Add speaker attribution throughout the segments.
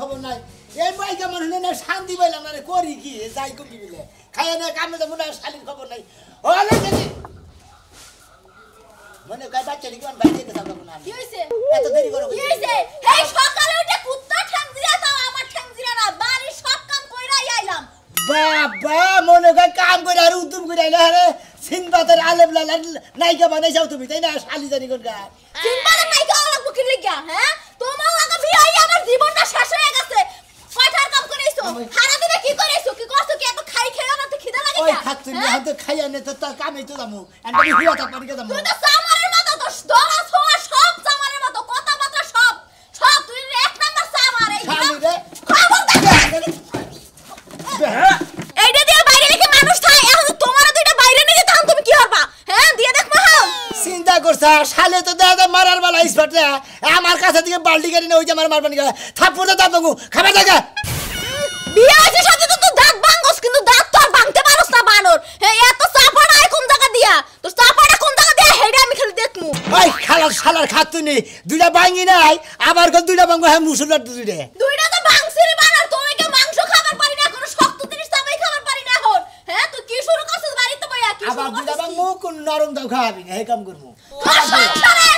Speaker 1: খবর নাই এই ভাই কেমন হলে না শান্তি পাইলাম না করি কি যাই করি বলে খাইয়া না কামে যাবো না শালির খবর নাই হলে যদি মনে কয় বাচ্চা দিকে বাইরে যেতে থাকবো না
Speaker 2: কি হইছে
Speaker 1: এত দেরি করো
Speaker 2: কি হইছে এই সকালে উঠে কুত্তা ঠ্যাং দিয়া দাও আমার ঠ্যাং দিয়া না বাড়ি সব কাম কইরাই আইলাম
Speaker 1: বাবা মনে কয় কাম করে আর উদ্যম করে আইলা আরে সিনবাতের আলেবলা নাইকা বানাই যাও তুমি তাই না শালি জানি কোন গা
Speaker 2: সিনবাতের নাইকা লাগবো কি লিগা হ্যাঁ তোমাও আগে বিয়াই আমার জীবনটা শেষ হয়ে গেছে কয়টার কাম করেছো সারা দিনে কি করেছো কি করছো কি এত খাই খেয়ে না তো খিদা লাগে
Speaker 1: ওই খাচ্ছি না হয়তো খাইয়া নে তো তার কামই তো দামু আমি হুয়া থাক পারি কে দামু
Speaker 2: তুই তো সামারের মতো তো দরা ছোয়া সব সামারের মতো কথাবার্তা সব সব তুই এক নাম্বার সামার এই
Speaker 1: খালি রে
Speaker 2: খবর এইটা দিয়ে বাইরে রেখে মানুষ থাকে এখন তোমার দুইটা বাইরে নিয়ে তখন তুমি কি করবা হ্যাঁ দিয়ে দেখবো হাও
Speaker 1: চিন্তা করছ শালে তো দাদা মারার বালা স্পট রে আমার কাছে থেকে বালতি গাড়ি না ওই যে আমার মারবানি গেল থাপ্পড়ে দাঁত বাগু খাবার জায়গা
Speaker 2: বিয়ে হয়েছে সাথে তো তুই দাঁত ভাঙস কিন্তু দাঁত তো আর ভাঙতে পারস না বানর হ্যাঁ এত চাপাড়া কোন জায়গা দিয়া তোর চাপাড়া কোন জায়গা দিয়া হেডা আমি খালি দেখমু
Speaker 1: ওই খালার শালার খাতুনি দুইটা ভাঙি নাই আবার কোন দুইটা ভাঙবো হ্যাঁ মুসুলার দুইটা
Speaker 2: দুইটা তো ভাঙছিস বানর তুমি কি মাংস খাবার পারি না কোনো শক্ত জিনিস চাপাই খাবার পারি না এখন হ্যাঁ তুই কি শুরু করছিস বাড়িতে বইয়া কি
Speaker 1: আবার দুইটা ভাঙবো কোন নরম দাও খাওয়াবি না এই কাম করবো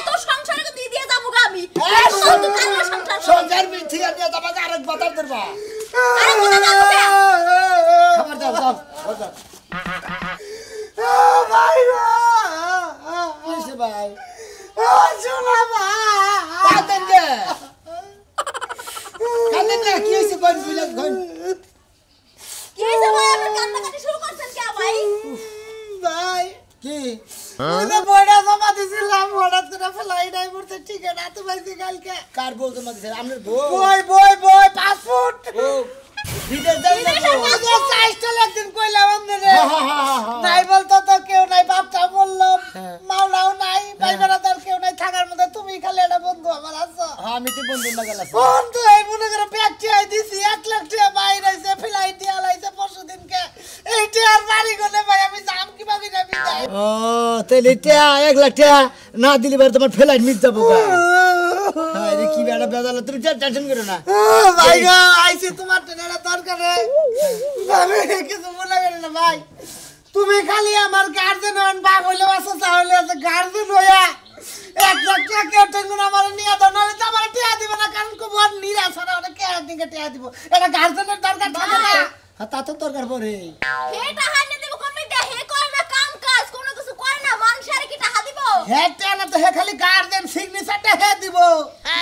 Speaker 2: তোর সংসারে তো দিয়ে যাবো গা আমি
Speaker 1: সংসার ঠিক আছে তোমাকে আরেক বাতার ধরবা
Speaker 2: আরে কোন যাবো
Speaker 1: খাবার দাও দাও দাও
Speaker 3: ভাই
Speaker 1: কিসে ভাই
Speaker 3: শোনা
Speaker 1: কাঁদেন যে কাঁদেন না কি হয়েছে কোন বিলে কোন
Speaker 2: কি হইছে ভাই আপনি কান্নাকাটি শুরু করছেন কি ভাই
Speaker 3: ভাই
Speaker 1: কি
Speaker 3: ওটা বড়া জমা দিছিলাম হঠাৎ করে ফেলাই নাই পড়তে ঠিক আছে তো ভাই কালকে
Speaker 1: কার বউ তোমার দিছে আমনের বউ
Speaker 3: বই পাসপোর্ট
Speaker 1: ও বিদেশ যাই না
Speaker 3: বিদেশ চাইছিল একদিন কইলাম আপনারে নাই বলতো তো কেউ নাই বাপটা বললাম মাওলাও নাই ভাই বেড়াদার কেউ নাই থাকার মধ্যে তুমি খালি একটা বন্ধু আমার আছো
Speaker 1: আমি তো বন্ধু না গেলাম
Speaker 3: বন্ধু এই মনে করে ব্যাগ চাই দিছি 1 লাখ টাকা বাইরে আইছে ফ্লাইট দিয়া লাইছে পরশুদিনকে এইটা আর বাড়ি গলে ভাই আমি যাম কিভাবে না বিদায়
Speaker 1: ও তাহলে টিয়া 1 লাখ টাকা না দিলে বার তোমার ফ্লাইট মিস যাবো গা আরে কি বেড়া বেদালা তুমি টেনশন করো না
Speaker 3: ভাই গো আইছি তোমার টেনারা দরকার রে আমি কিছু মনে করি না ভাই তুমি খালি আমার গার্জেন হন বাপ হইলে বাসা চাইলে গার্জেন হইয়া 1 লাখ টাকা কেউ টেনশন আমার নিয়ে দাও নাহলে তো আমার টিয়া দিবে না কারণ খুব নিরাশ আর অনেক কে দিকে টিয়া দিব এটা গার্জেনের দরকার থাকে না
Speaker 1: হ্যাঁ তা তো দরকার পড়ে
Speaker 2: হেটা হাইনে দেব কোন মিটা হে করে না কাম কাজ কোনো কিছু করে না মানুষের কি টাকা দিব
Speaker 3: হ্যাঁ টিয়া না তো হে খালি গার্জেন সিগনেচারটা হে দিব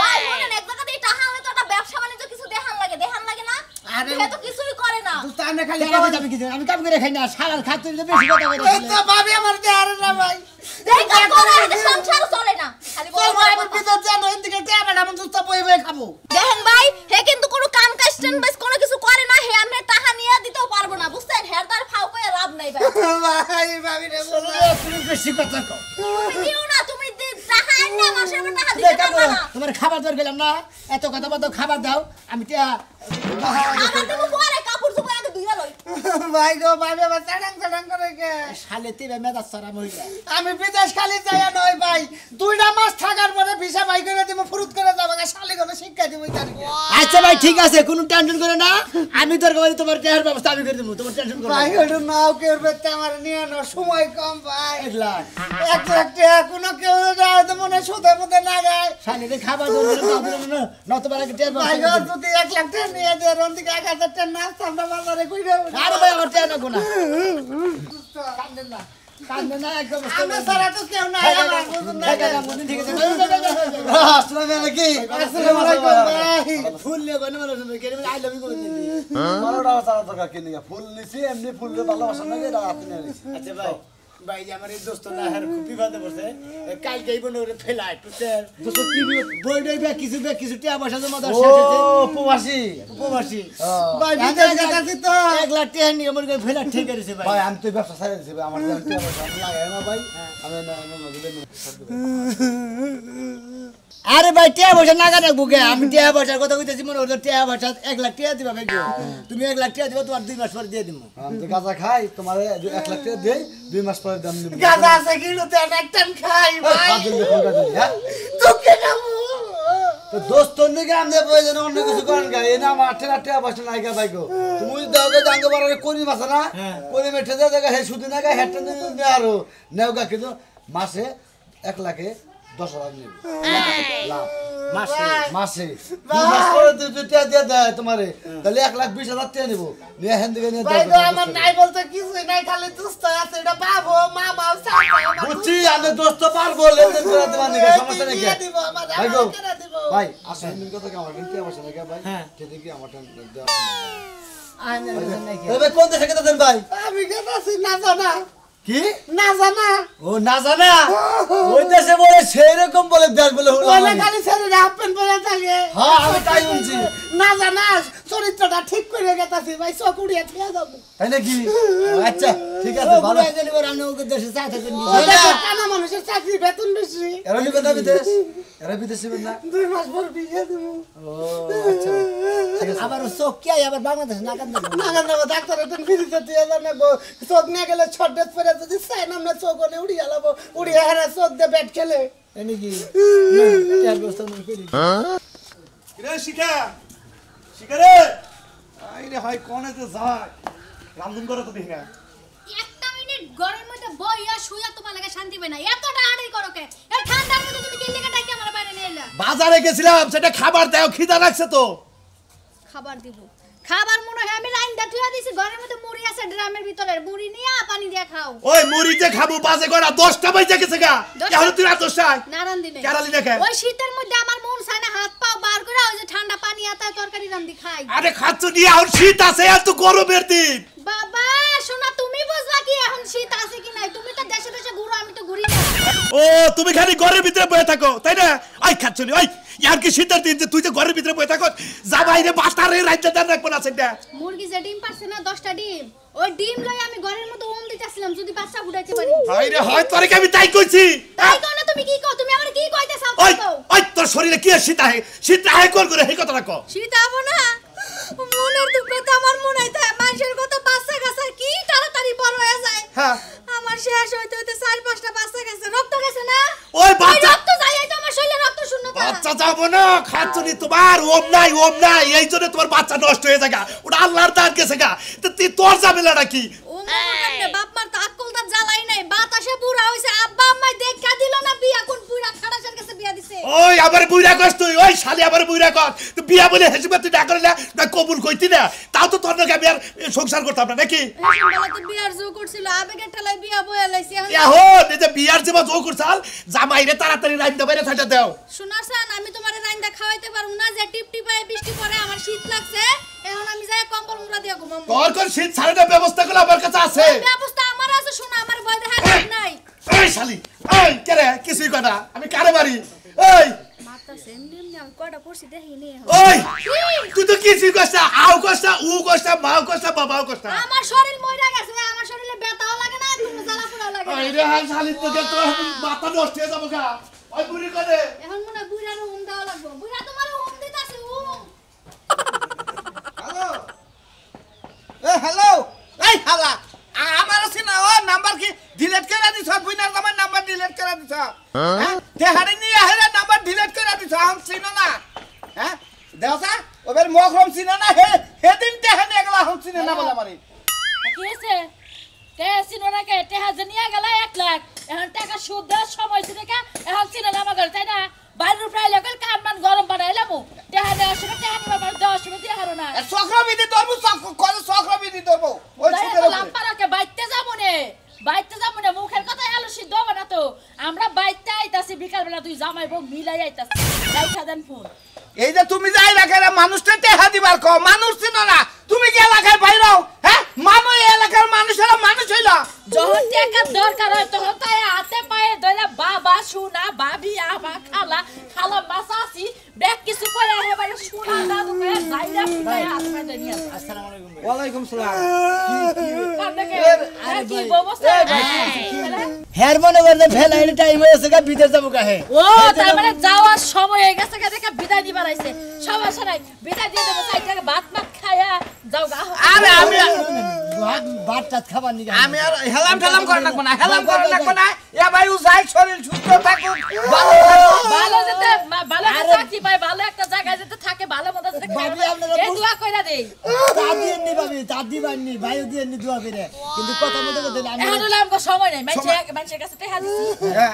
Speaker 2: ভাই বলেন এক জায়গা দিয়ে টাকা হলে তো একটা ব্যবসা বাণিজ্য কিছু দেখান লাগে না
Speaker 3: আরে
Speaker 2: হে তো কিছুই করে না
Speaker 3: তুই আমি খালি
Speaker 1: আমি কি আমি কাম করে খাই না সারার খাতে বেশি কথা
Speaker 3: এই তো ভাবি আমার দেয়ারে না ভাই
Speaker 2: এই কাজ করে এতে সংসার চলে না খালি
Speaker 3: তোর ভাই আমার ভিতর জানো এদিকে টিয়া বেটা আমি সুস্থ বই বই খাবো
Speaker 2: দেখেন ভাই হে কিন্তু কোনো কাম কাজ স্ট্যান্ড কোনো কিছু করে না হে আমরা টাকা নিয়ে দিতেও পারবো না বুঝছেন হে তার ফাও কই লাভ নাই ভাই
Speaker 3: ভাই ভাবি রে
Speaker 1: তুমি বেশি কথা কও
Speaker 2: তুমি দিও না তুমি টাকা আননা মাসে টাকা দিতে পারবা না
Speaker 1: তোমার খাবার দর গেলাম না এত কথা বলতো খাবার দাও আমি টিয়া
Speaker 2: আমার দেবো পরে কাপড় চোপড় আগে ধুইয়া লই
Speaker 3: ভাই গো ভাবি আমার চাডাং করে কে
Speaker 1: শালে তিবে মেজাজ সারা মহিলা
Speaker 3: আমি বিদেশ খালি যাইয়া নয় ভাই 2টা মাস থাকার পরে ভিসা বাই করে দিব ফুরুত করে যাবো শালি গো শিক্ষা দিব তারিখে
Speaker 1: আচ্ছা ভাই ঠিক আছে কোনো টেনশন করো না আমি দরকার তোমার টিয়ার ব্যবস্থা আমি করে দেবো তোমার টেনশন করো
Speaker 3: ভাই ওটা নাও কেউ বেতে আমার নিয়ে না সময় কম ভাই
Speaker 1: 1 লাখ
Speaker 3: 1 লাখ টাকা কোনো কেউ তো মনে সুদে মুদে না গায়
Speaker 1: শালে খাবার দর না নতবার আগে টিয়ার
Speaker 3: ভাই গো
Speaker 1: ব্যবস্থা
Speaker 3: যদি 1 লাখ টাকা নিয়ে দে রন্দিকে 1000 টাকা নাস্তা আমরা বাজারে কইরা
Speaker 1: আরে ভাই আমার টিয়া না গোনা কান্দে না কান্দে না একদম
Speaker 3: আমরা সারা তো কেউ নাই আমার বুঝুন না
Speaker 1: ঠিক আছে
Speaker 3: আসসালামু আলাইকুম আসসালামু আলাইকুম ভাই
Speaker 1: ফুল লে গনে মানে কেন আই লাভ ইউ করে দিবি
Speaker 4: মারাটা সারা দরকার কি নিয়া ফুল নিছি এমনি ফুল ভালোবাসা না এটা আপনি নিছি
Speaker 1: আচ্ছা ভাই ভাই যে আমার এই দোস্ত না হার খুব বিপদে পড়ছে কাল যাইব না ওরে ফেলাই টুটের
Speaker 4: দোস্ত কি
Speaker 1: বইডই বে কিছু টিয়া পয়সা জমা দাও
Speaker 4: ও
Speaker 1: শেষ হইছে
Speaker 4: প্রবাসী
Speaker 1: উপবাসী
Speaker 3: ভাই বিদেশ গেছি তো
Speaker 1: 1 লাখ টাকা নিয়ে আমার ফেলা ঠিক করেছে ভাই
Speaker 4: ভাই আমি তো ব্যবসা ছাড়ে দিছি ভাই আমার জান টিয়া পয়সা আমি লাগাই না ভাই আমি না
Speaker 1: আরে ভাই টিয়া পয়সা নাগা রাখবো গে আমি টিয়া পয়সার কথা কইতেছি মনে হলো টিয়া পয়সা 1 লাখ টাকা দিবা ভাই তুমি 1 লাখ টাকা দিবা তোমার 2 মাস পরে দিয়ে দিমু
Speaker 4: আমি তো গাঁজা খাই তোমার 1 লাখ টাকা দেই 2 মাস পরে দাম দিব
Speaker 3: গাজা আছে কিলো তে একটান খাই ভাই
Speaker 4: কাজল দেখুন কাজল হ্যাঁ
Speaker 3: তোকে খাবো
Speaker 4: তো দোস্ত নিকে আমনে প্রয়োজন অন্য কিছু করেন গা এনা মাঠে রাতে বসে নাইকা বাইকো তুমি দাওগে জাঙ্গ বারে করি মাছ না করি মেঠে দে দেখা হে সুদি না গা হেটে নে আরো নেওগা কিন্তু মাসে 1 লাখে 10,000 নিবে লাভ মাসে 2 মাস পরে তুই টিয়া দিয়ে দে তোমারে তাহলে 1,20,000 টিয়া নিব নিয়ে হেন দিকে নিয়ে
Speaker 3: ভাই তো আমার নাই বলতে কিছুই নাই খালি দোস্ত আছে এটা বাবু মামা চাচা
Speaker 4: বুঝছি আমি দোস্ত পারবো লেনদেন করে দেব না সমস্যা নেই
Speaker 3: দিব আমার
Speaker 4: ভাই গো
Speaker 3: করে দিব
Speaker 4: ভাই আসেন দিন কথা কি আমার টিয়া বসে নাকি ভাই ঠিক কি আমার টান দেওয়া
Speaker 1: আইনা নাকি
Speaker 4: তবে কোন দেশে কেটে দেন ভাই
Speaker 3: আমি গেছি না জানা
Speaker 4: কি
Speaker 3: না জানা
Speaker 4: ও না জানা ওই দেশে বলে সেই রকম বলে দেশ বলে হলো
Speaker 3: বলে খালি ছেলে হাফ প্যান্ট পরে থাকে
Speaker 4: হ্যাঁ আমি তাই বলছি
Speaker 3: না জানা চরিত্রটা ঠিক করে গেতাছি ভাই চকুড়িয়ে খেয়ে যাবো
Speaker 4: তাই নাকি আচ্ছা ঠিক আছে ভালো
Speaker 1: ভালো জানি করে আমি ওকে দেশে চা থেকে নিয়ে
Speaker 3: ওই দেখো, কানা মানুষের চাকরি বেতন বেশি
Speaker 4: এরা নিবে না বিদেশ এরা বিদেশে নিবে না
Speaker 3: 2 মাস পর বিয়ে দেবো
Speaker 4: ও আচ্ছা
Speaker 1: আবার চোখ কি আবার বাংলাদেশ না কান্দে
Speaker 3: না না ডাক্তার এটা ফিরিতে দিয়ে জানাবো চোখ নিয়ে গেলে ছটে পরে যদি চাই না আমরা চোখ ওনে উড়িয়ে লাবো উড়িয়ে হারা চোখ দিয়ে ব্যাট খেলে
Speaker 1: নাকি টাকা ব্যবস্থা না করি
Speaker 5: রে শিখা শিখা রে আইরে ভাই কোনে তো যায় রামধুন করে তো দেখি না
Speaker 2: একটা মিনিট ঘরের মধ্যে বইয়া শুইয়া তোমার লাগে শান্তি পাই না এতটা আড়াই করো কে এই ঠান্ডার মধ্যে তুমি কি লেগে ডাকি আমার বাইরে নিয়ে এলা
Speaker 5: বাজারে গেছিলাম সেটা খাবার দাও খিদা লাগছে তো
Speaker 2: খাবার দিব খাবার মনে হয় আমি লাইন দা থুয়া দিছি ঘরের মধ্যে মুড়ি আছে ড্রামের ভিতরে মুড়ি নিয়া পানি দিয়া খাও
Speaker 5: ওই মুড়ি যে খাবো বাজে করা 10টা বাজে গেছে গা এখন তুই রাত 10টায়
Speaker 2: নারান দিনে
Speaker 5: কেরালি দেখে
Speaker 2: ওই শীতের মধ্যে আমার মন চায় না হাত পা বার করে ওই যে ঠান্ডা পানি আতা তরকারি রান্দি খাই
Speaker 5: আরে খাচ্ছ নিয়ে এখন শীত আছে এত গরমের দিন
Speaker 2: বাবা শোনা তুমি বুঝলা কি এখন শীত আছে কি নাই তুমি তো দেশে দেশে ঘুরো আমি তো ঘুরি না
Speaker 5: ও তুমি খালি ঘরের ভিতরে বসে থাকো তাই না আই খাচ্ছ নি ওই ইয়ার কি শীতের দিন যে তুই যে ঘরের ভিতরে বসে থাকো যা বাইরে বাস্তারে রাইতে দেন রাখবো না সেটা
Speaker 2: মুরগি যে ডিম পারছে না 10টা ডিম ওই ডিম লই আমি ঘরের মধ্যে ওম দিতেছিলাম যদি বাচ্চা ফুটাইতে পারি
Speaker 5: আইরে হয় তোরে কি আমি তাই কইছি
Speaker 2: তাই কোন তুমি কি কও তুমি আমারে কি কইতে চাও
Speaker 5: ওই
Speaker 2: কও
Speaker 5: ওই তোর শরীরে কি শীত আহে কর করে এই কথা রাখো
Speaker 2: শীত আবো না মনের দুঃখ তো আমার মনে হইতা মানুষের কত বাচ্চা কাচ্চা কি তাড়াতাড়ি বড় হয়ে যায়
Speaker 5: হ্যাঁ
Speaker 2: আমার শেষ হইতে হইতে 4-5টা বাচ্চা গেছে রক্ত গেছে না
Speaker 5: ওই বাচ্চা
Speaker 2: রক্ত যাই তো আমার শরীরে রক্ত শূন্যতা
Speaker 5: বাচ্চা যাবো না খাচ্ছ নি তোমার ওম নাই এই জন্য তোমার বাচ্চা নষ্ট হয়ে যায় ওটা আল্লাহর দান গেছে গা তো তুই তোর ঝামেলাটা কি
Speaker 2: ও মনে বাপ মার তো আকলটা জ্বালাই নাই বাতাসে বুড়া হইছে আব্বা আম্মাই দেখা দিল না বিয়া কোন বুড়া খাড়াসের কাছে বিয়া দিছে
Speaker 5: ওই আবার বুইরা কস তুই ওই শালি আবার বুইরা কস তুই বিয়া বলে হেসবে তুই না করলে না কবুল কইতি না তাও তো তোর নাকি আমি আর সংসার করতাম না নাকি
Speaker 2: বেলা তো বিয়ার জো করছিল আবেগের ঠেলায় বিয়া বয়া লাইছি
Speaker 5: এখন এই যে বিয়ার যে জো করছাল জামাইরে তাড়াতাড়ি রাইন্দা বাইরে ছাইটা দাও
Speaker 2: শোনাছেন আমি তোমারে রাইন্দা খাওয়াইতে পারুম না যে টিপ টিপায় বৃষ্টি পড়ে আমার শীত লাগছে এখন আমি যাই কম্বল মুড়া দিয়া ঘুমাবো
Speaker 5: তোর কোন শীত ছাড়ানোর ব্যবস্থা গুলো আমার কাছে আছে
Speaker 2: ব্যবস্থা আমার আছে শোনা আমার ভয় দেখা নাই
Speaker 5: এই শালি এই কেরে কিছুই কথা আমি কারে মারি এই
Speaker 2: মাথা সেমনি আমি কয়টা পড়ছি দেখিনি
Speaker 5: ওই তুই তো কিছুই কষ্ট আও কষ্ট উ কষ্ট মাও কষ্ট বাবাও কষ্ট
Speaker 2: আমার শরীর মইরা গেছে আমার শরীরে ব্যথাও লাগে না তুমি জ্বালা পোড়া লাগে
Speaker 5: এই রে হাল শালি তো তোর মাথা নষ্ট হয়ে যাবো গা ওই বুড়ি করে
Speaker 2: এখন মনে হয় বুইড়ার হুম দেওয়া লাগবে বুইড়া তোমার হুম দিতাছে হুম
Speaker 3: হ্যালো হ্যালো এই হালা আমার আছে না ও নাম্বার কি ডিলিট করে দিছ বুইনার আমার নাম্বার ডিলিট করে দিছ হ্যাঁ তে হারি নি আহেরা নাম্বার ডিলিট করে দিছ আম চিনো না হ্যাঁ দেওসা ওবের মখরম চিনো না হে দিন তে হানি একলা হম চিনো না বলা মারি
Speaker 6: কি হয়েছে কে চিনো না কে টেহা জানিয়া গেল 1 লাখ এখন টাকা সুদ দেওয়ার সময় ছিল কে এখন চিনো না আমার তাই না বাইরের প্রায় লাগল কানমান গরম বানাইলাম টেহা দেওয়ার সময় টেহা নিবার দেওয়ার সময় দিয়ে হারো না
Speaker 3: চক্রবিধি ধরবো চক্রবিধি ধরবো ওই সুদের উপরে
Speaker 6: লাম্পারাকে বাইতে যাবো না মুখের কথা আলু সিদ্ধ হবে না তো আমরা বাইতে আইতাছি বিকাল বেলা তুই জামাই বউ মিলাই আইতাছি রাইখা দেন ফোন
Speaker 3: এই যে তুমি যাই রাখারে মানুষটা টেহা দিবার কও মানুষ চিনো না তুমি কি এলাকায় বাইরাও হ্যাঁ মানুষ এই এলাকার মানুষেরা মানুষ হইলা
Speaker 6: যখন টাকার দরকার হয় তখন তাই হাতে পায়ে ধরে বাবা সোনা ভাবি আবা খালা মাসাসি ব্যাগ কিছু করে এবারে সোনা দাদু করে যাইরা ফুটায় হাত পায়ে নিয়ে
Speaker 1: আসসালামু আলাইকুম ভাই
Speaker 3: ওয়ালাইকুম সালাম
Speaker 6: কান্দকে আর কি ব্যবস্থা
Speaker 1: হেয়ার মনে করতে ফেলাই টাইম হয়েছে গা বিদেশ যাবো কাহে
Speaker 6: ও তার মানে যাওয়ার সময় হয়ে গেছে দেখে বিদায় দিবার আইছে সমস্যা নাই বিদায় দিয়ে দেবো সাইডটাকে ভাত খায়া যাও গা
Speaker 3: আরে আমি
Speaker 1: ভাত টাত খাবার নিয়ে
Speaker 3: আমি আর হেলাম ঠেলাম করে রাখবো না হেলাম করে রাখবো না এ ভাই ও যাই শরীর সুস্থ থাকুক ভালো থাকুক
Speaker 6: ভালো যেতে ভালো চাকরি পায় ভালো ভালো মতো আছে
Speaker 1: ভাবি, আপনারা
Speaker 6: এই দোয়া কইরা দেই
Speaker 1: তা দিয়েননি ভাবি, তা দিবাননি, ভাইও দিয়েননি দোয়া করে। কিন্তু কথা মতো বলতে আমি
Speaker 6: এখন হলো আমগো সময় নাই মানুষের কাছে টেহা দিছি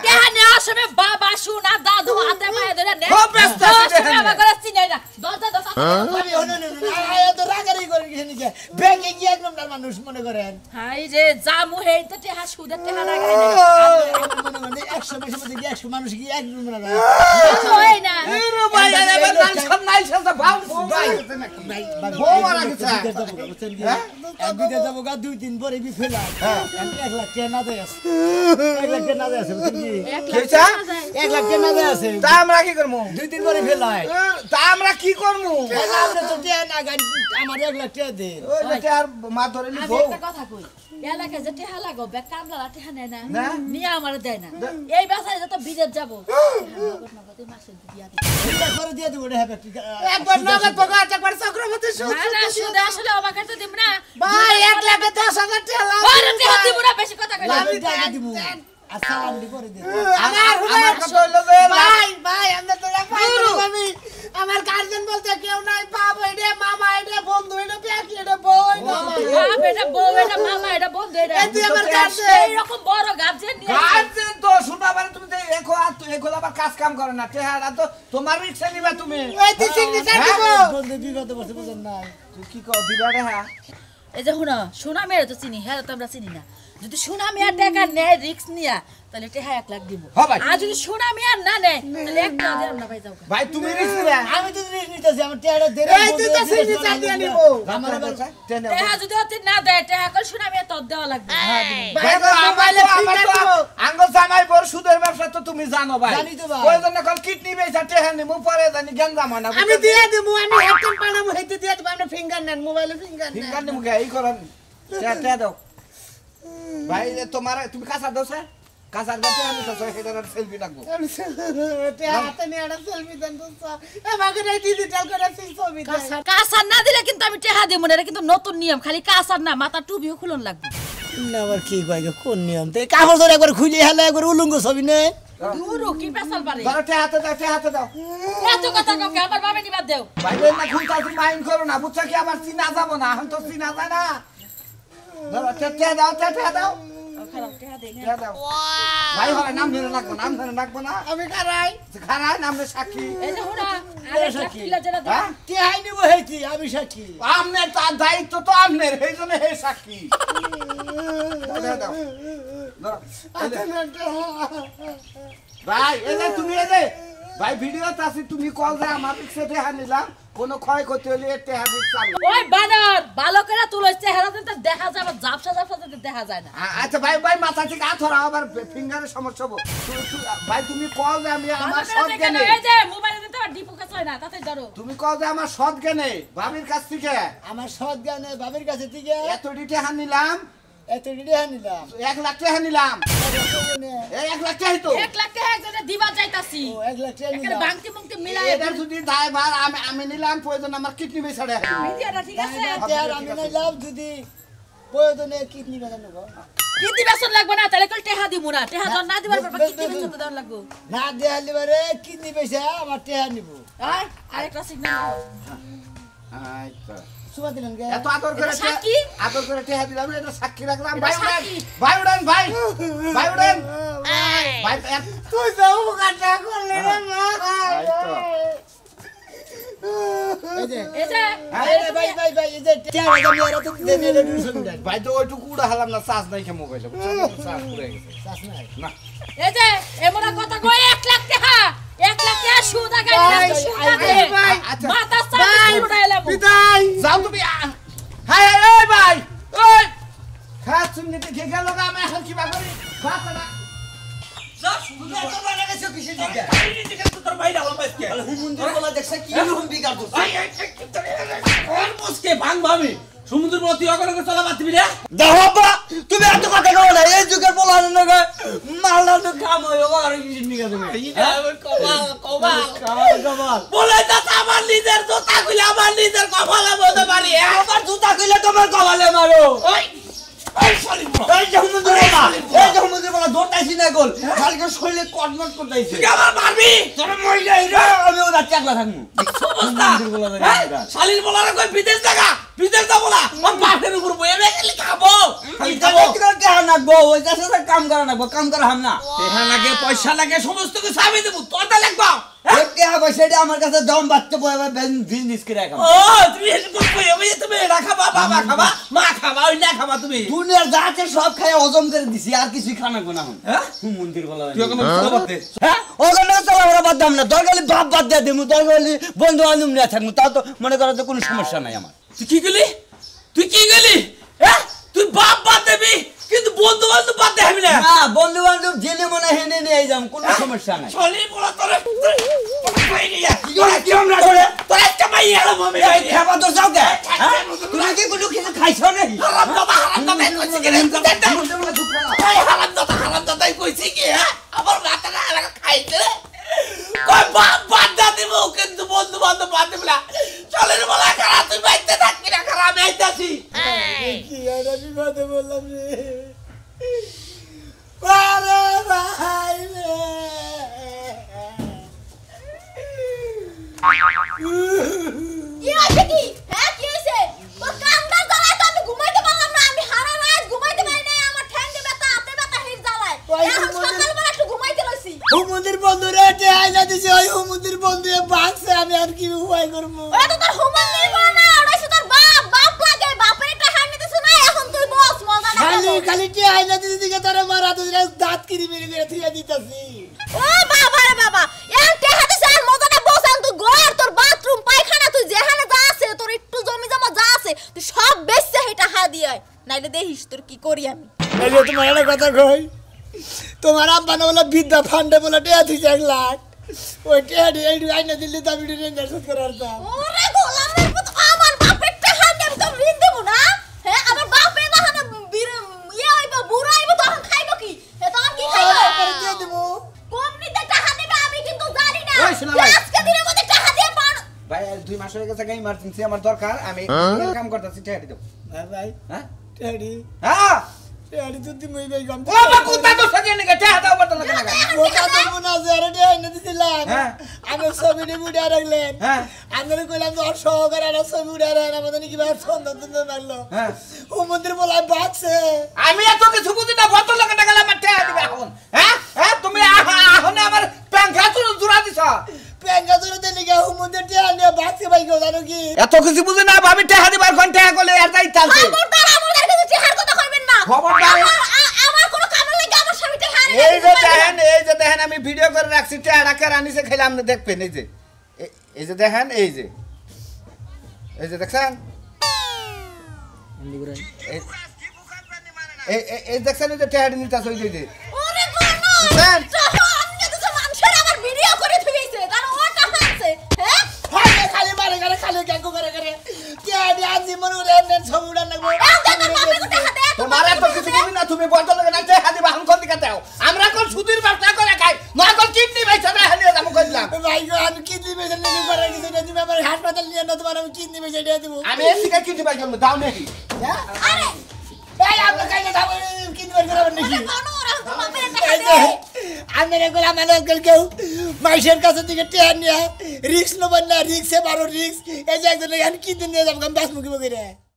Speaker 6: টেহা নেওয়ার সময় বাবা শুনা দাদু হাতে পায়ে ধরে নে
Speaker 3: খুব ব্যস্ত আছে
Speaker 6: তুমি আমার ঘরে চিনাই না দরজা দরজা
Speaker 1: ভাবি তো রাগারি করে গেছে নিজে ব্যাংকে গিয়ে একদম তার মানুষ মনে করেন
Speaker 6: হাই রে জামু হেই তো টেহা সুদের টেহা লাগাই না
Speaker 1: মনে করেন 100 পয়সা মধ্যে 100 মানুষ গিয়ে একদম মনে করেন
Speaker 6: হয় না
Speaker 3: এরে ভাই এবার নাইছাম নাইছাম ভাও ভাই বউ মারা গেছে
Speaker 1: এক বিঘা যাবো গা 2-3 পরে বি ফেলা 1 লাখ টাকা না দেয় আছে 1 লাখ টাকা না দেয় আছে বুঝছেন কি
Speaker 3: কেছা
Speaker 1: 1 লাখ টাকা না দেয় আছে
Speaker 3: তা আমরা কি করব
Speaker 1: 2-3 পরে ফেলায়
Speaker 3: তা আমরা কি করব
Speaker 1: আপনি তো টাকা না গাড়ি আমার 1 লাখ টাকা দেন
Speaker 3: ওই বেটা আর মা ধরে
Speaker 6: আমি
Speaker 3: নিব
Speaker 6: একটা কথা কই এলাকায় যে টেহা লাগো বে কামলা টেহা নেয় না
Speaker 3: না।
Speaker 6: নিয়ে আমার দেয় না এই বাসায় যত বিদেশ যাব নগদ মাসে দিয়া দিই
Speaker 1: চিন্তা করে দিয়ে দেবো রে হ্যাঁ
Speaker 3: একবার নগদ পকা একবার চক্রবর্তী সুদ
Speaker 6: না না সুদে আসলে আমার কাছে দিব না
Speaker 3: ভাই 1 লাখ 10,000 টাকা লাভ
Speaker 6: ওরে টেহা দিব না বেশি কথা কইলা
Speaker 1: আমি টাকা দিব আর সালাম দি করে দেব
Speaker 3: আমার কথা হইলো যে ভাই ভাই আমরা তো আমি আমার গার্জেন বলতে কেউ নাই বাবা এটা মামা এটা বন্ধু এটা পেকি এটা বই
Speaker 6: বাপ এটা বউ এটা মামা এটা বন্ধু এটা
Speaker 3: এই তুই আমার গার্জেন
Speaker 6: এইরকম বড় গার্জেন নিয়ে
Speaker 3: গার্জেন তো শুনা মানে তুমি তো এখো আর তুই এখো আবার কাজ কাম করে না তেহারা তো তোমার রিকশা নিবা তুমি এই তুই সিগনেচার দিব
Speaker 1: বন্ধু বিগত বসে বুঝেন না
Speaker 3: তুই কি কও দিবা রে হ্যাঁ
Speaker 6: এই যে সোনা মেয়ে তো চিনি হ্যাঁ তো আমরা চিনি না যদি সোনা মেয়ার টাকা নেয় রিস্ক নিয়া তাহলে টেহা 1 লাখ দিব
Speaker 3: হ্যাঁ ভাই।
Speaker 6: আর যদি সোনা মেয়ার না নেয় তাহলে 1 টাকা দিলাম না ভাই যাও
Speaker 3: ভাই তুমি রিকশা নিবা
Speaker 1: আমি তো জিনিস নিতেছি আমার টাকা দে
Speaker 3: এই তুই তো সিগনেচার দিয়ে নিব
Speaker 1: আমার আবার
Speaker 6: টেহা যদি অতি না দেয় টেহা কল সোনা মেয়া তোর দেওয়া লাগবে
Speaker 3: ভাই তো মোবাইলে ফিঙ্গার দিব আঙ্গুল জামাই বড় সুদের ব্যবসা তো তুমি জানো ভাই
Speaker 1: জানি তো ভাই।
Speaker 3: ওই জন্য কল কিডনি বেচা টেহা নিমু পরে জানি গঞ্জাম হয় না আমি দিয়ে দেব আমি হেডফোন পানামু হেতে দিয়ে দেব আমরা ফিঙ্গার নেন মোবাইলে ফিঙ্গার নিমু কে এই করেন তে দাও ভাই তোমার তুমি কাঁচা দাও স্যার কাঁচা দাও আমি তো সেটা সেলফি রাখবো তে হাতে নিয়ে একটা সেলফি দেন তো আমাকে এই ডিজিটাল করে ছবি দেন
Speaker 6: কাসার না দিলে কিন্তু আমি টেহা দিব না এটা কিন্তু নতুন নিয়ম খালি কাসার না মাথা টুপিও খুলন লাগবে
Speaker 1: না আবার কি কয় গো, কোন নিয়ম তো কাগজ ধরে একবার খুলে হেলে একবার উলঙ্গ ছবি নে
Speaker 6: দূরও কি পেছাল পারে
Speaker 3: ধরো তে হাতে দাও
Speaker 6: এত কথা কাউকে আমার বাবা নিবাদ দেও
Speaker 3: ভাই বোন না খুলতা তুমি মাইন্ড করো না বুঝছো কি আবার চিনা যাব না এখন তো চিনা যায় না ধরো তে দাও
Speaker 6: খারাপ টেহা দেই না
Speaker 3: তে দাও ভাই হলে নাম ধরে রাখবো না আমি খারাই নামে সাক্ষী
Speaker 6: এই যে হুনা আরে সাকিলা যেটা দাও
Speaker 3: হ্যাঁ
Speaker 1: কে হাই নিব হেইতি আমি সাক্ষী
Speaker 3: আমনে তার দায়িত্ব তো আমনের এই জন্য হে সাক্ষী দাও ধরো ভাই এই যে তুমি এই যে ভাই ভিডিওতে আছি তুমি কল যে আমার রিক্সা টেহা নিলাম কোনো ক্ষয় করতে হলে টেহা রিক্সা
Speaker 6: ওই বানর ভালো করে তুলো চেহারা তো দেখা যায় জাপসা তো দেখা যায় না
Speaker 3: আচ্ছা ভাই মাথা থেকে আথরা আবার ফিঙ্গারের সমস্যা হবে ভাই তুমি কল যে আমি আমার সৎ জ্ঞানে
Speaker 6: এই যে মোবাইলে দিতে ডিপো কাছে হয় না তাতে ধরো
Speaker 3: তুমি কল যে আমার সৎ জ্ঞানে ভাবির কাছ থেকে
Speaker 1: আমার সৎ জ্ঞানে বাবির কাছে থেকে
Speaker 3: এত টেহা নিলাম
Speaker 1: এত টাকা নিলাম
Speaker 3: 1 লাখ টাকা নিলাম এই 1 লাখ টাকাই তো
Speaker 6: 1 লাখ টাকা একজনে দিবা চাইতাছি
Speaker 1: ও 1 লাখ টাকা
Speaker 6: এখানে
Speaker 1: নিলাম
Speaker 6: বাংতি মুংতি মিলাই
Speaker 3: এটা যদি ড্রাইভার আমি নিলাম প্রয়োজন আমার কিডনি বেচাড়ে
Speaker 6: ভিডিওটা ঠিক আছে
Speaker 1: টাকা আমি নিলাম যদি প্রয়োজনে কিডনি বানানো গো
Speaker 6: কিডনি বেচন লাগবে না তাহলে কল টেহা দিমু না টেহা জন না দিবার পর কিডনি বেচন তো দেওয়া লাগবে
Speaker 1: না দেয়ালি বারে কিডনি পয়সা আমার টাকা নিব
Speaker 6: আরেকটা সিগন্যাল
Speaker 3: আচ্ছা
Speaker 1: সুবা দিলেন গে
Speaker 3: এত আদর করে
Speaker 6: এটা সাক্ষী?
Speaker 3: আদর করে টেহা দিলাম এটা সাক্ষী রাখলাম
Speaker 6: এটা
Speaker 3: ভাই উড়েন
Speaker 6: সাক্ষী।
Speaker 3: ভাই উড়েন ভাই
Speaker 1: তুই যাও কাটা করলে রে মা এই যে
Speaker 6: এই যে
Speaker 1: ভাই এই যে টাকা আমি আর তো দেন এর শুনলেন
Speaker 3: ভাই তো ওইটুকু উড়া হালাম না চার্জ নাই মোবাইলে চার্জ পুরে গেছে
Speaker 1: চাস নাই
Speaker 3: না
Speaker 6: এই যে এমন কথা কই 1 লাখ টাকা 1 লাখ টাকা সুদ আগে সুদ আগে
Speaker 3: আচ্ছা
Speaker 6: মাথা সাথে উড়াইলাম
Speaker 3: বিদায় যাও তুমি হাই ওই ভাই ওই খাস তুমি দেখে গেল গা আমি এখন কি বা করি খাস না
Speaker 7: সমুদ্র পথে অগরকে চলা পারবি রে
Speaker 4: দেখো বাবা তুমি এত কথা কও না এই যুগের পোলানো না গো মালদা তো কাম হইব আর কিছু নিকে তুমি
Speaker 7: কমাল
Speaker 4: কমাল
Speaker 7: বলে তো আমার নিজের জুতা খুলে আমার নিজের কপালে বলতে পারি
Speaker 4: আমার জুতা কইলে তোমার কপালে মারো
Speaker 7: ওই ওই সরি
Speaker 4: এই যে হুমুদের বলা দৌড়াইছি না গোল খালি শরীরে কটমট করতেইছে
Speaker 7: আমার মারবি
Speaker 4: তোর মইলাই রে আমি
Speaker 7: রাত চাকলা থাকমু অবস্থা শালির বলার কই বিদেশ জায়গা বিদেশ যাব না আমার বাপের উপর বয়ে গেলি খাবো খালি খাবো
Speaker 8: টাকা নাকবো ওই কাছে কাম করা নাকবো কাম করা হাম না
Speaker 7: টাকা লাগে পয়সা লাগে সমস্ত কিছু আমি দেব তোরটা লাগবা
Speaker 8: টাকা পয়সা আমার কাছে দম বাচ্চা বয়ে বিজনেস করে রাখা
Speaker 7: ও তুমি এসে কই আমি তুমি রাখা বাবা খাবা মা খাবা ওই না খাবা তুমি
Speaker 8: দুনিয়ার যা আছে সব খাই হজম করে দিছি আর কিছুই খানা গোনা হন
Speaker 7: হ্যাঁ
Speaker 8: মন্দির বলা
Speaker 7: তুই এখন চলে বাদ দে
Speaker 8: হ্যাঁ ওখানে চলা আমরা বাদ দাম না দরকার বাপ বাদ দিয়ে দেবো দরকার বন্ধু বান্ধব নিয়ে থাকবো তাও তো মনে করো তো কোনো সমস্যা নাই আমার
Speaker 7: তুই কি গেলি হ্যাঁ তুই বাপ বাদ দেবি কিন্তু বন্ধু বান্ধব বাদ দেবি না
Speaker 8: না বন্ধু বান্ধব জেনে মনে হেনে নিয়ে যাম কোনো সমস্যা নাই
Speaker 7: চলি বলা তোরে কি আমরা করে তোর একটা মাই এলো মামি ভাই
Speaker 8: খাবা তো যাও কে তুমি কি কোনো কিছু খাইছো নাকি
Speaker 7: হারাম দাদা কইছি কি রে হারাম দাদা কইছি কি হ্যাঁ আমার রাতটা লাগা খাইতে কই বাপ বাদ দেব কিন্তু বন্ধু বান্ধব বাদ দেব না চলে রে বলা খারাপ তুই বাইতে থাকবি না খারাপ আইতাছি
Speaker 1: কি আর আমি বাদে বললাম রে আরে ভাই রে
Speaker 2: কি হইছে কি হ্যাঁ কি হইছে তোর কান্দা জ্বালায় তো আমি ঘুমাইতে পারলাম না আমি সারা রাত ঘুমাইতে পারি না আমার ঠ্যাঙ্গে ব্যথা হাতে ব্যথা হিট জ্বালায় এখন সকালবেলা একটু ঘুমাইতে লইছি
Speaker 1: হুমুন্দির বন্ধু রে আইনা দিছে ওই হুমুন্দির বন্ধু বাঁচছে আমি আর কি উপায় করবো
Speaker 2: ওটা তো তোর হুমান নিব না ওটা তোর বাপ লাগে বাপের একটা হান্ডি দিছ না এখন তুই বস মজা না
Speaker 1: খালি খালি আইনা দিছে দিকে তোর মারা তো দাঁত কিরি মেরে করে থিয়া দিতাছি
Speaker 2: ও বাবা রে বাবা এর টেহা দিছে আর মজাটা বসান তুই ঘর তোর বাথরুম পায়খানা তুই যেখানে যা আছে তোর একটু জমি জমা যা আছে তুই সব বেচছে হেটা হা দিয়ে নাইলে দেখিস তোর কি করি আমি
Speaker 1: এই যে তোমার একটা কথা কই তোমার আব্বা না বলে বিদ্যা ফান্ডে বলে টেয়া দিছে 1 লাখ ওই টেয়া দিয়ে এই আইনা দিলে তো আমি রেঞ্জার সুদ করে আরতাম
Speaker 2: ওরে গোলামের মত আমার বাপের টেহা দিয়ে আমি তো ঋণ দেব না হ্যাঁ আমার বাপে না ইয়ে হইবো বুড়া হইবো তখন খাইবো কি হে তখন কি খাইবো
Speaker 1: করে দিয়ে দেবো
Speaker 2: কোম্পানিতে টাকা দেবে আমি কিন্তু জানি না
Speaker 8: ওই শোনা ভাই।
Speaker 2: আজকে দিনের মধ্যে টাকা দিয়ে পান
Speaker 8: ভাই 2 মাস হয়ে গেছে ইমার্জেন্সি আমার দরকার আমি কাম করতেছি টাকা দাও
Speaker 1: ভাই
Speaker 8: হ্যাঁ
Speaker 1: টেডি
Speaker 8: হ্যাঁ
Speaker 1: টেডি তুই তুমি ভাই গম
Speaker 8: ও মা কুত্তা তো সঙ্গে নিকে টাকা দাও বড় লাগে না
Speaker 1: ওটা তো মনে আছে আরে টেয়া আইনা দিছিলাম
Speaker 8: হ্যাঁ।
Speaker 1: আমি ছবিটি মুড়ে রাখলেন
Speaker 8: হ্যাঁ।
Speaker 1: আমি কইলাম তো সহকারে আর ছবি উড়ে রাখলেন আমাদের কি ভাবে সুন্দর সুন্দর লাগলো
Speaker 8: হ্যাঁ।
Speaker 1: ও মন্দির বলাই বাঁচছে
Speaker 8: আমি এত কিছু বুঝি না বড় লাগে টাকা আমার টাকা দিবে এখন হ্যাঁ হ্যাঁ তুমি এখন আমার প্যাঙ্খা জুড়া দিছ
Speaker 1: পেঙ্গা ধরে দিলি গে ও মন্দির টেয়া নিয়ে বাঁচছে ভাই কেউ জানো কি
Speaker 8: এত কিছু বুঝি না ভাবি টাকা দিবার কোন টাকা করলে আর তাই চালছে
Speaker 2: খবরদার আমাদের কাছে চেহার কথা কইবেন না
Speaker 8: খবরদার।
Speaker 2: আমার কোনো কাম লাগে আমার স্বামী টেহা
Speaker 8: এই যে দেখেন আমি ভিডিও করে রাখছি টাকা কেরা নিছে খেলাম না দেখবেন এই যে দেখেন এই যে দেখছেন এই দেখছেন এই যে টাকা নিতে চলে যে
Speaker 2: ওরে বাবা
Speaker 8: দেখছেন?
Speaker 2: আমি তো মানুষের আমার ভিডিও করে থুইছে কারণ ও টাকা আছে হ্যাঁ
Speaker 1: খালি খালি মারে করে খালি গ্যাঙ্গো করে করে টেয়া দিয়ে আজি মনে করে নেন ছবি উড়ান লাগবো
Speaker 2: তোর বাপের টাকা দে
Speaker 8: তোমার এত কিছু বুঝি না তুমি বলতে লাগে না টাকা দিবা এখন কোন দিকে দাও আমরা কোন সুদির ব্যবসা করে খাই না কোন কিডনি বেচা না হানিয়ে দাম কইলাম
Speaker 1: ভাই গো আমি কিডনি বেচে নিয়ে করে কিছু না তুমি আমার হাসপাতাল নিয়ে না তোমার আমি কিডনি বেচে দিয়ে দিব
Speaker 8: আমি এর থেকে কিডনি বেচা দাও নাকি
Speaker 2: আরে
Speaker 1: এই আপনি কাইলে যাবো কিডনি বেচে করাবেন নাকি
Speaker 2: কোন ওরা তোর বাপের টাকা
Speaker 1: এই
Speaker 2: দে
Speaker 1: যে আমি রেগুল আমার কেউ মাইশের কাছে থেকে টেয়া নিয়ে রিক্স নেবেন না রিক্সে বারো রিক্স এই যে একজন কিডনি নিয়ে যাবো আমি বাস মুখি মুখি রে